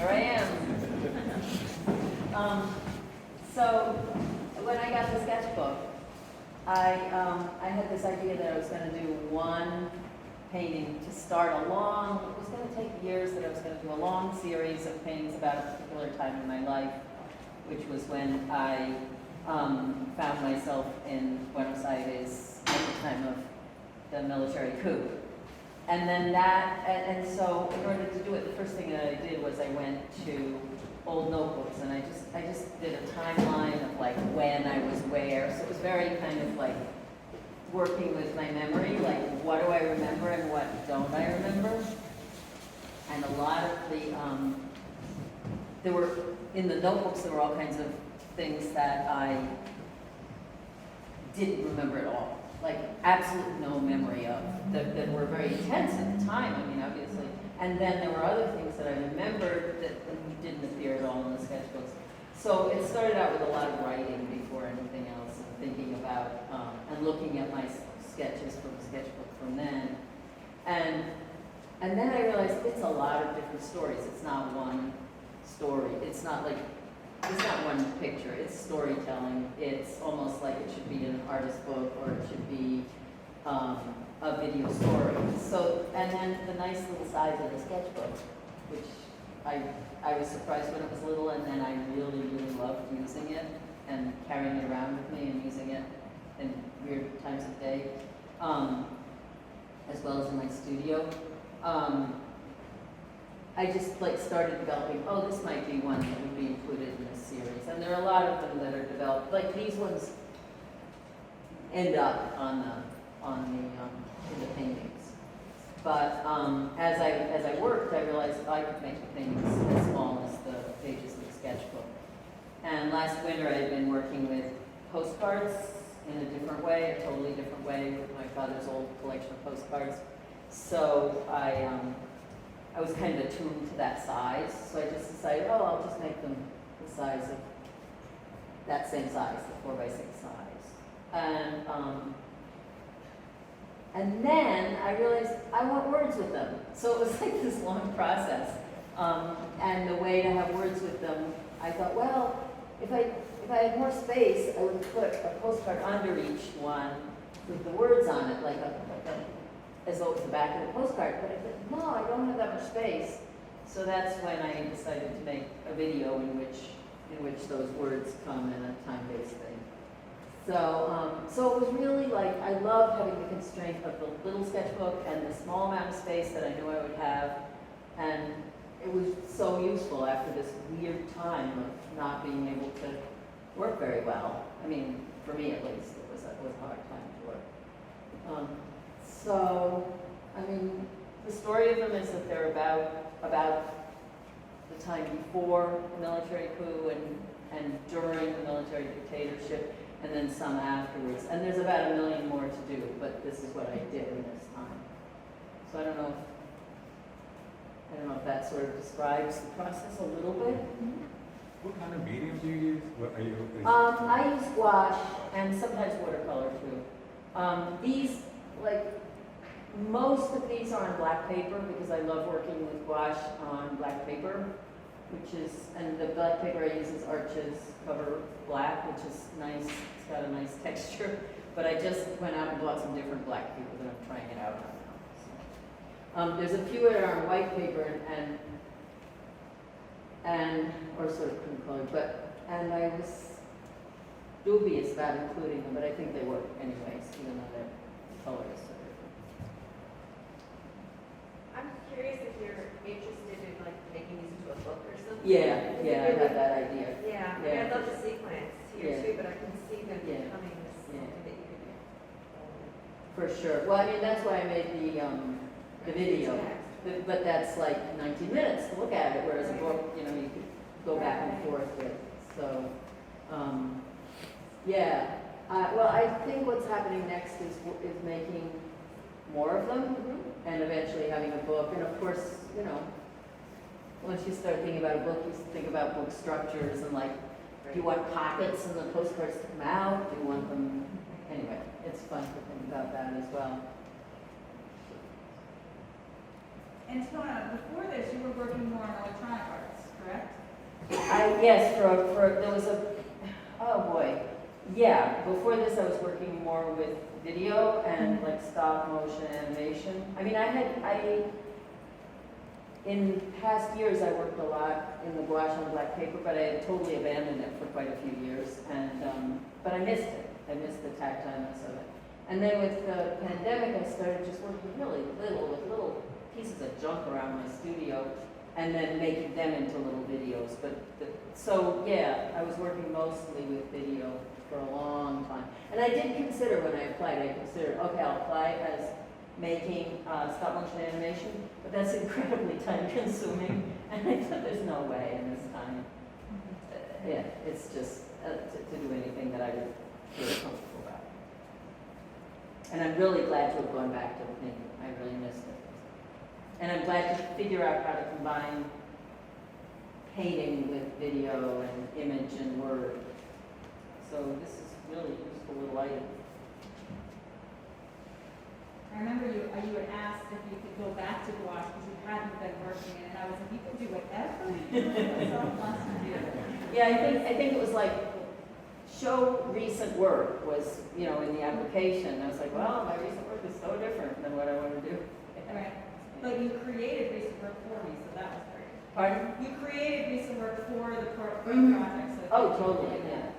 Here I am. So when I got the sketchbook, I had this idea that I was going to do one painting to start a long, it was going to take years, that I was going to do a long series of paintings about a particular time in my life, which was when I found myself in Buenos Aires at the time of the military coup. And then and so in order to do it, the first thing that I did was I went to old notebooks, and I just did a timeline of like when I was where. So it was very kind of like working with my memory, like what do I remember and what don't I remember. And a lot of there were, in the notebooks, there were all kinds of things that I didn't remember at all. Like absolutely no memory of, that were very intense at the time, I mean, obviously. And then there were other things that I remembered that didn't appear at all in the sketchbooks. So it started out with a lot of writing before anything else, and thinking about, and looking at my sketches from the sketchbook from then. And then I realized it's a lot of different stories. It's not one story. It's not one picture. It's storytelling. It's almost like it should be an artist book, or it should be a video story. So, and then the nice little size of the sketchbook, which I was surprised when it was little, and then I really, really loved using it and carrying it around with me and using it in weird times of day, as well as in my studio. I just like started developing, oh, this might be one that would be included in this series. And there are a lot of them that are developed, like these ones end up in the paintings. But as I worked, I realized I could make the paintings as small as the pages of the sketchbook. And last winter I had been working with postcards in a different way, a totally different way, with my father's old collection of postcards. So I was kind of attuned to that size, so I just decided, oh, I'll just make them the size of that same size, the 4x6 size. And then I realized I want words with them. So it was like this long process. And the way to have words with them, I thought, well, if I had more space, I would put a postcard under each one with the words on it, like as though it was the back of the postcard. But I thought, no, I don't have that much space. So that's when I decided to make a video in which those words come in a time-based thing. So it was really like, I loved having the constraint of the little sketchbook and the small amount of space that I knew I would have. And it was so useful after this weird time of not being able to work very well. I mean, for me at least, it was a hard time to work. So, I mean, the story of them is that they're about the time before the military coup and during the military dictatorship, and then some afterwards. And there's about 1 million more to do, but this is what I did in this time. So I don't know if that sort of describes the process a little bit. What kind of medium do you use? What are you? I use gouache and sometimes watercolor too. These, like, most of these are on black paper because I love working with gouache on black paper, and the black paper I use is Arches Cover Black, which is nice. It's got a nice texture. But I just went out and bought some different black paper that I'm trying it out on now. So, there's a few that are on white paper or sort of cream colored, and I was dubious about including them, but I think they work anyways, even though their color is so different. I'm curious if you're interested in like making these into a book or something. Yeah, I had that idea. Yeah, I mean, I love the sequence here too, but I can see them becoming something that you could do. For sure. Well, I mean, that's why I made the video. But that's like 90 minutes to look at it, whereas a book, you could go back and forth with. So, well, I think what's happening next is making more of them, and eventually having a book. And of course, once you start thinking about a book, you think about book structures and like, do you want pockets and the postcards to come out? Do you want them? Anyway, it's fun to think about that as well. And Tona, before this, you were working more on electronic arts, correct? Yes, there was oh boy. Yeah, before this I was working more with video and like stop motion animation. I mean, in past years I worked a lot in the gouache on black paper, but I had totally abandoned it for quite a few years. And, but I missed it. I missed the tactileness of it. And then with the pandemic, I started just working really little with little pieces of junk around my studio, and then making them into little videos. So yeah, I was working mostly with video for a long time. And I did consider when I applied, okay, I'll apply as making stop motion animation, but that's incredibly time consuming. And I thought there's no way in this time. Yeah, it's just to do anything that I would feel comfortable about. And I'm really glad to have gone back to the painting. I really missed it. And I'm glad to figure out how to combine painting with video and image and word. So this is really useful little item. I remember you had asked if you could go back to gouache because you hadn't been working in it, and I was like, you can do whatever yourself wants to do. Yeah, I think it was like, show recent work was, in the application. I was like, well, my recent work is so different than what I want to do. Right. But you created recent work for me, so that was great. Pardon? You created recent work for the Mhm. project. So Oh, totally, yeah.